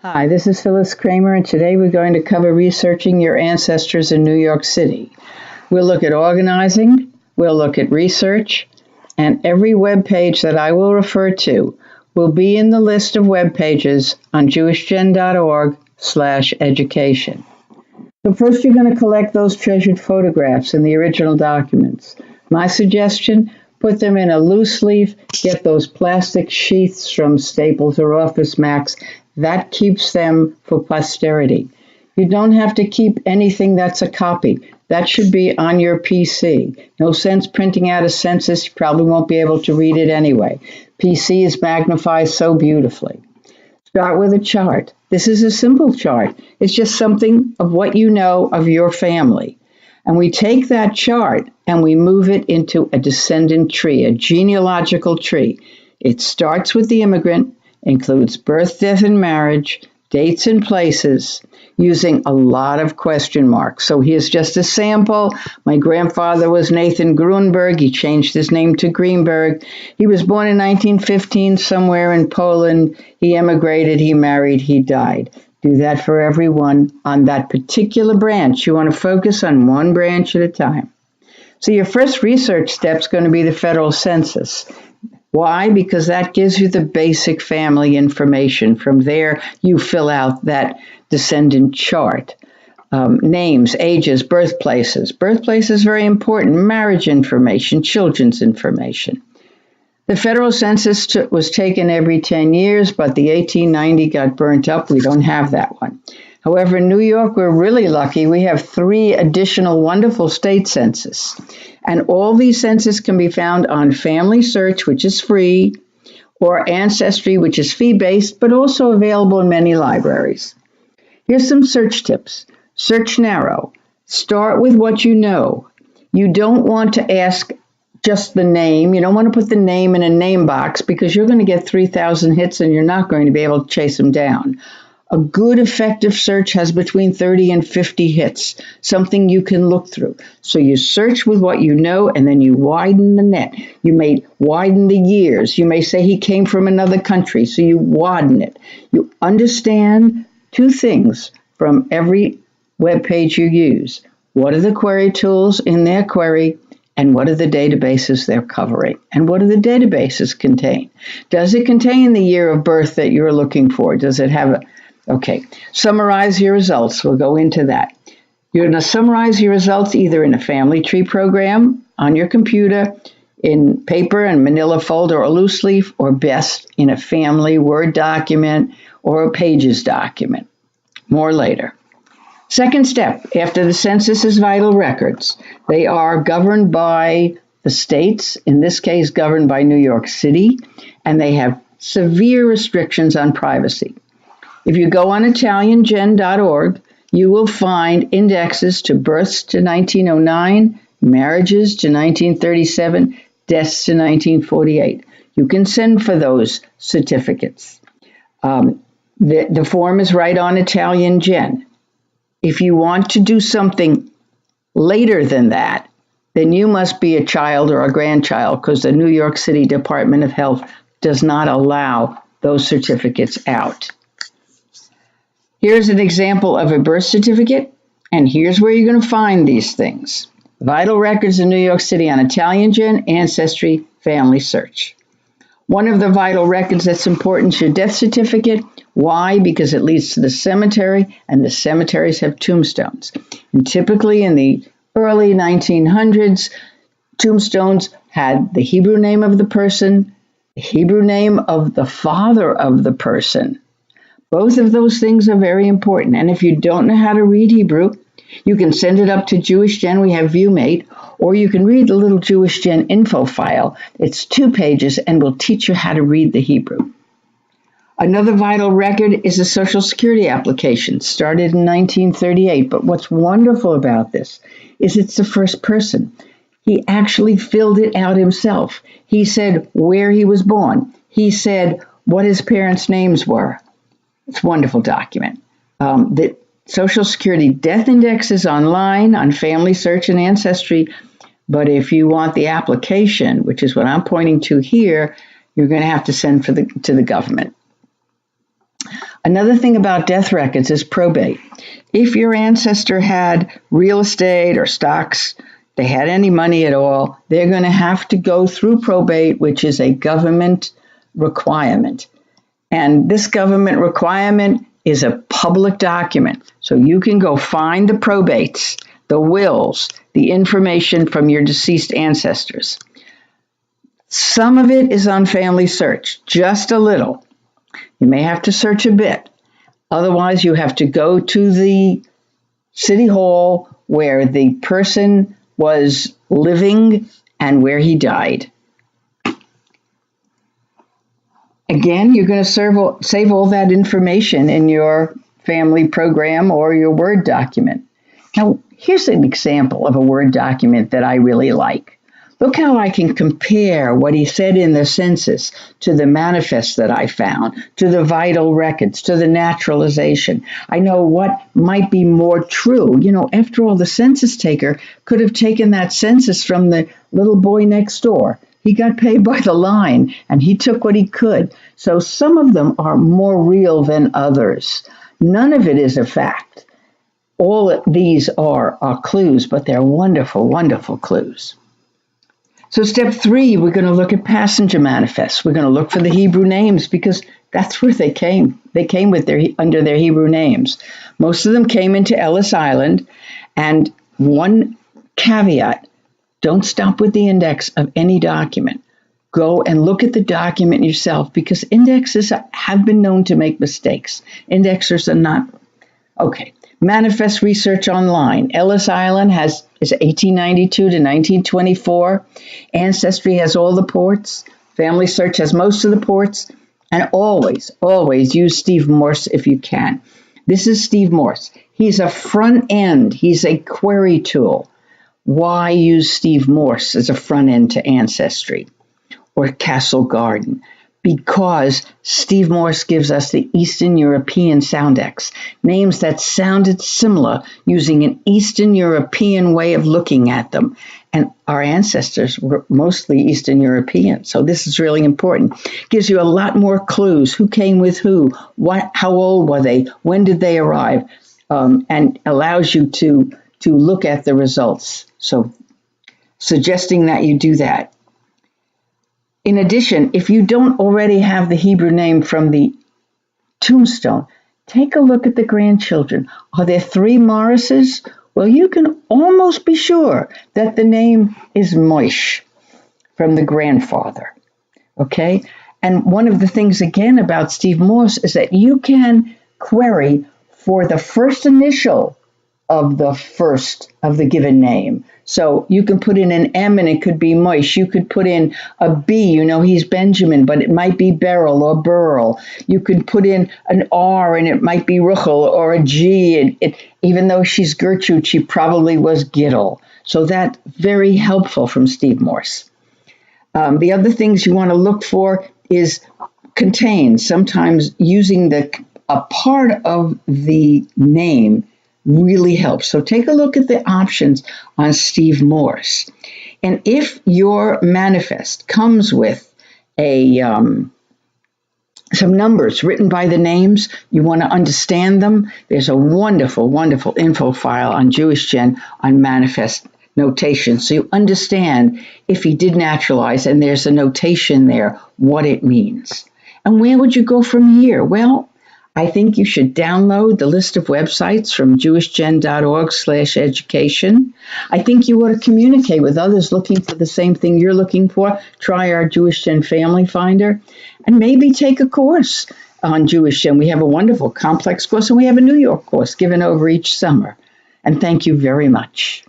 Hi, this is Phyllis Kramer, and today we're going to cover researching your ancestors in New York City. We'll look at organizing, we'll look at research, and every web page that I will refer to will be in the list of web pages on jewishgen.org/education. So first you're going to collect those treasured photographs in the original documents. My suggestion, put them in a loose leaf, get those plastic sheaths from Staples or Office Max. That keeps them for posterity. You don't have to keep anything that's a copy. That should be on your PC. No sense printing out a census. You probably won't be able to read it anyway. PC is magnified so beautifully. Start with a chart. This is a simple chart. It's just something of what you know of your family. And we take that chart and we move it into a descendant tree, a genealogical tree. It starts with the immigrant, includes birth, death, and marriage, dates and places, using a lot of question marks. So here's just a sample. My grandfather was Nathan Grunberg. He changed his name to Greenberg. He was born in 1915 somewhere in Poland. He emigrated, he married, he died. Do that for everyone on that particular branch. You want to focus on one branch at a time. So your first research step is going to be the federal census. Why? Because that gives you the basic family information. From there, you fill out that descendant chart. Names, ages, birthplaces. Birthplace is very important. Marriage information, children's information. The federal census was taken every 10 years, but the 1890 got burnt up. We don't have that one. However, in New York, we're really lucky. We have 3 additional wonderful state census. And all these census can be found on Family Search, which is free, or Ancestry, which is fee-based, but also available in many libraries. Here's some search tips. Search narrow. Start with what you know. You don't want to ask just the name. You don't want to put the name in a name box because you're going to get 3,000 hits and you're not going to be able to chase them down. A good effective search has between 30 and 50 hits, something you can look through. So you search with what you know and then you widen the net. You may widen the years. You may say he came from another country, so you widen it. You understand 2 things from every web page you use. What are the query tools in their query? And what are the databases they're covering? And what do the databases contain? Does it contain the year of birth that you're looking for? Does it have a... Okay, summarize your results. We'll go into that. You're going to summarize your results either in a family tree program, on your computer, in paper and manila folder or loose leaf, or best in a family Word document or a Pages document. More later. Second step, after the census is vital records. They are governed by the states, in this case governed by New York City, and they have severe restrictions on privacy. If you go on ItalianGen.org, you will find indexes to births to 1909, marriages to 1937, deaths to 1948. You can send for those certificates. The form is right on ItalianGen. If you want to do something later than that, then you must be a child or a grandchild because the New York City Department of Health does not allow those certificates out. Here's an example of a birth certificate, and here's where you're going to find these things. Vital records in New York City on ItalianGen, Ancestry, Family Search. One of the vital records that's important is your death certificate. Why? Because it leads to the cemetery, and the cemeteries have tombstones. And typically in the early 1900s, tombstones had the Hebrew name of the person, the Hebrew name of the father of the person. Both of those things are very important. And if you don't know how to read Hebrew, you can send it up to JewishGen. We have ViewMate. Or you can read the little JewishGen info file. It's 2 pages and will teach you how to read the Hebrew. Another vital record is a Social Security application, started in 1938. But what's wonderful about this is it's the first person. He actually filled it out himself. He said where he was born. He said what his parents' names were. It's a wonderful document. The Social Security death index is online on Family Search and Ancestry, but if you want the application, which is what I'm pointing to here, you're going to have to send to the government. Another thing about death records is probate. If your ancestor had real estate or stocks, they had any money at all, they're going to have to go through probate, which is a government requirement. And this government requirement is a public document. So you can go find the probates, the wills, the information from your deceased ancestors. Some of it is on Family Search, just a little. You may have to search a bit. Otherwise, you have to go to the city hall where the person was living and where he died. Again, you're going to save all that information in your family program or your Word document. Now, here's an example of a Word document that I really like. Look how I can compare what he said in the census to the manifest that I found, to the vital records, to the naturalization. I know what might be more true. After all, the census taker could have taken that census from the little boy next door. He got paid by the line, and he took what he could. So some of them are more real than others. None of it is a fact. All of these are clues, but they're wonderful, wonderful clues. So step 3, we're going to look at passenger manifests. We're going to look for the Hebrew names because that's where they came. They came under their Hebrew names. Most of them came into Ellis Island. And one caveat, don't stop with the index of any document. Go and look at the document yourself because indexes have been known to make mistakes. Indexers are not. Okay. Manifest research online. Ellis Island is 1892 to 1924. Ancestry has all the ports. Family Search has most of the ports. And always, always use Steve Morse if you can. This is Steve Morse. He's a front end. He's a query tool. Why use Steve Morse as a front end to Ancestry or Castle Garden? Because Steve Morse gives us the Eastern European Soundex, names that sounded similar using an Eastern European way of looking at them. And our ancestors were mostly Eastern European. So this is really important. Gives you a lot more clues. Who came with who? How old were they? When did they arrive? And allows you to look at the results. So suggesting that you do that. In addition, if you don't already have the Hebrew name from the tombstone, take a look at the grandchildren. Are there 3 Morrises? Well, you can almost be sure that the name is Moish from the grandfather. Okay? And one of the things, again, about Steve Morse is that you can query for the first initial of the given name. So you can put in an M and it could be Moish. You could put in a B, he's Benjamin, but it might be Beryl or Burl. You could put in an R and it might be Ruchel, or a G. Even though she's Gertrude, she probably was Giddel. So that's very helpful from Steve Morse. The other things you want to look for is contains. Sometimes using a part of the name really helps. So take a look at the options on Steve Morse. And if your manifest comes with some numbers written by the names, you want to understand them, there's a wonderful, wonderful info file on Jewish Gen on manifest notation. So you understand if he did naturalize and there's a notation there, what it means. And where would you go from here? Well, I think you should download the list of websites from jewishgen.org/education. I think you ought to communicate with others looking for the same thing you're looking for. Try our Jewish Gen Family Finder and maybe take a course on Jewish Gen. We have a wonderful complex course and we have a New York course given over each summer. And thank you very much.